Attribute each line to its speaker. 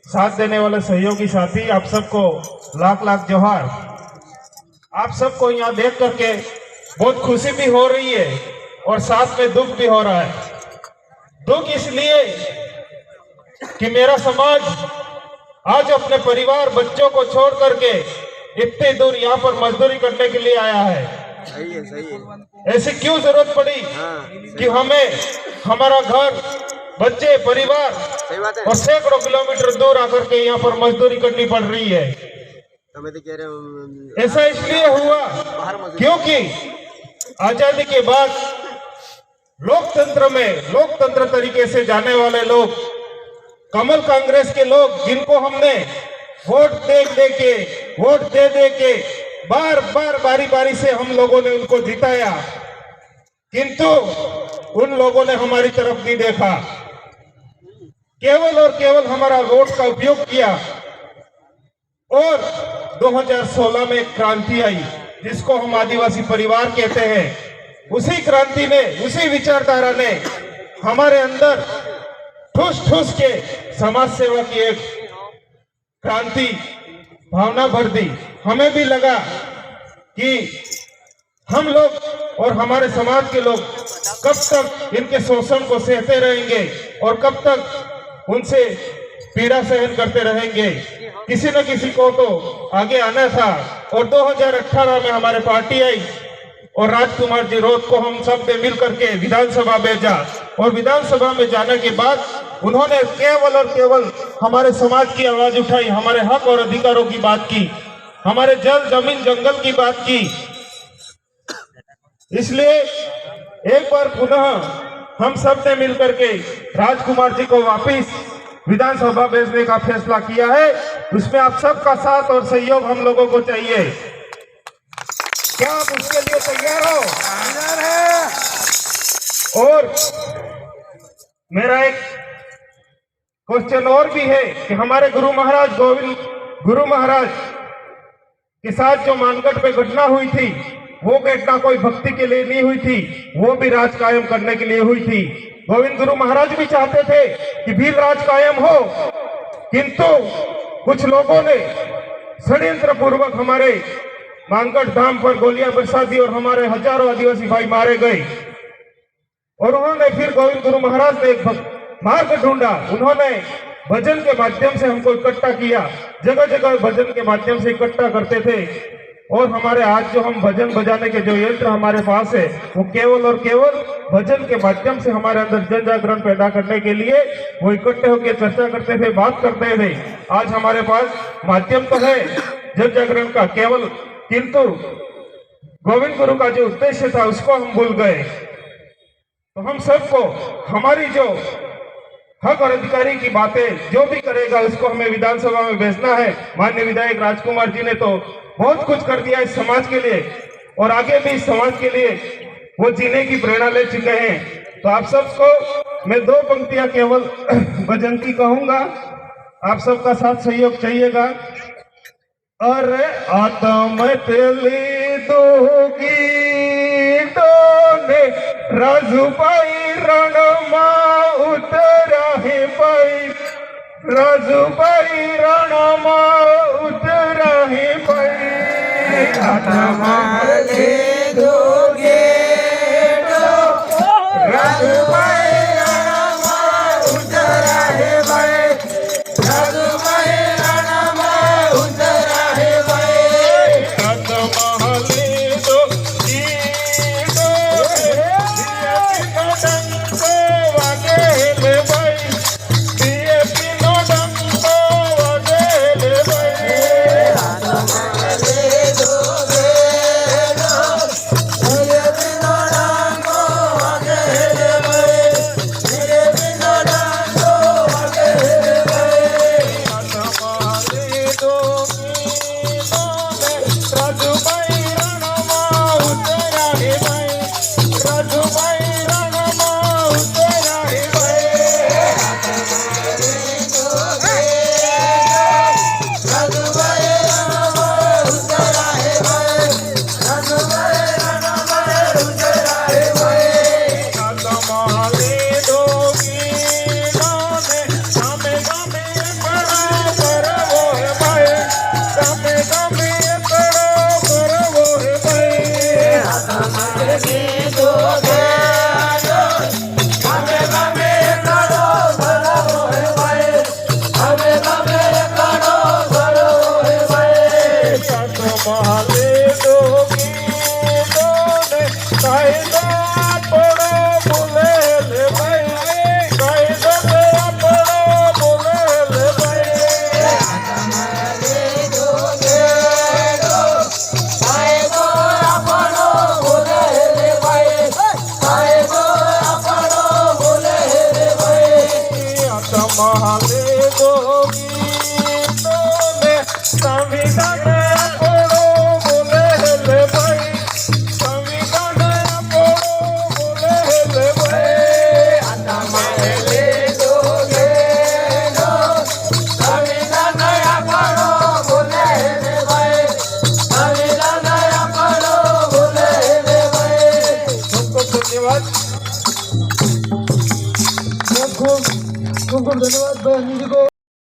Speaker 1: साथ देने वाले सहयोगी साथी, आप सबको लाख लाख जोहार। आप सबको यहाँ देख करके बहुत खुशी भी हो रही है और साथ में दुख भी हो रहा है। दुख इसलिए कि मेरा समाज आज अपने परिवार बच्चों को छोड़ करके इतनी दूर यहाँ पर मजदूरी करने के लिए आया है।
Speaker 2: सही है।
Speaker 1: ऐसी क्यों जरूरत पड़ी कि हमें हमारा घर, बच्चे, परिवार और सैकड़ों किलोमीटर दूर आकर के यहाँ पर मजदूरी करनी पड़ रही है। ऐसा इसलिए हुआ क्योंकि आजादी के बाद लोकतंत्र में लोकतंत्र तरीके से जाने वाले लोग, कमल कांग्रेस के लोग, जिनको हमने वोट दे दे के बार बार बारी बारी से हम लोगों ने उनको जिताया, किंतु उन लोगों ने हमारी तरफ नहीं देखा, केवल और केवल हमारा वोट का उपयोग किया। और 2016 में एक क्रांति आई जिसको हम आदिवासी परिवार कहते हैं। उसी क्रांति ने, उसी विचारधारा ने हमारे अंदर ठूस ठूस के समाज सेवा की एक क्रांति भावना भर दी। हमें भी लगा कि हम लोग और हमारे समाज के लोग कब तक इनके शोषण को सहते रहेंगे और कब तक उनसे पीड़ा सहन करते रहेंगे। किसी न किसी को तो आगे आना था और 2018 में हमारे पार्टी आई और राजकुमार जी रोत को हम सब ने मिल करके विधानसभा भेजा और विधानसभा में जाने के बाद उन्होंने केवल और केवल हमारे समाज की आवाज उठाई, हमारे हक और अधिकारों की बात की, हमारे जल, जमीन, जंगल की बात की। इसलिए एक बार पुनः हम सब ने मिलकर के राजकुमार जी को वापिस विधानसभा भेजने का फैसला किया है। उसमें आप सबका साथ और सहयोग हम लोगों को चाहिए। क्या आप उसके लिए तैयार हो? और मेरा एक क्वेश्चन और भी है कि हमारे गुरु महाराज गोविंद गुरु महाराज के साथ जो मानगढ़ पे घटना हुई थी, वो घटना कोई भक्ति के लिए नहीं हुई थी, वो भी राज कायम करने के लिए हुई थी। गोविंद गुरु महाराज भी चाहते थे कि भील राज कायम हो, किंतु कुछ लोगों ने षड्यंत्र पूर्वक हमारे मानगढ़ धाम पर गोलियां बरसा दी और हमारे हजारों आदिवासी भाई मारे गए। और उन्होंने फिर गोविंद गुरु महाराज ने एक मार्ग ढूंढा। उन्होंने भजन के माध्यम से हमको इकट्ठा किया, जगह जगह भजन के माध्यम से इकट्ठा करते थे। और हमारे आज जो हम भजन बजाने के जो यंत्र हमारे पास है, वो केवल और केवल भजन के माध्यम से हमारे अंदर जन जागरण पैदा करने के लिए वो इकट्ठे होकर चर्चा करते थे, बात करते थे। आज हमारे पास माध्यम तो है जन जागरण का केवल, किंतु गोविंद गुरु का जो उद्देश्य था उसको हम भूल गए। तो हम सबको हमारी जो हक और अधिकारी की बातें जो भी करेगा उसको हमें विधानसभा में भेजना है। माननीय विधायक राजकुमार जी ने तो बहुत कुछ कर दिया इस समाज के लिए और आगे भी इस समाज के लिए वो जीने की प्रेरणा ले चुके हैं। तो आप सबको मैं 2 पंक्तियां केवल भजन की कहूंगा, आप सबका साथ सहयोग चाहिएगा। अरे आत्म तेली दोगी डोने राजूबाई रणमा उतरा है पाई, राजूबाई रणमा उतरा है पाई। आत्मा ले दोगे राजूबाई रणमा उतरा है पाई, राजूबाई रणमा उतरा है पाई। आत्मा ले दोगी ગીતોને સંવિધાન આપણો બોલે હેલે ભાઈ સંવિધાન આપણો બોલે હેલે ભાઈ
Speaker 2: આનામાં લીધો લેનો સંવિધાન આપણો બોલે રે ભાઈ સંવિધાન આપણો બોલે રે ભાઈ
Speaker 1: ખૂબ ખૂબ ધન્યવાદ
Speaker 3: ખૂબ ખૂબ ધન્યવાદ ભાઈ અનિલજી को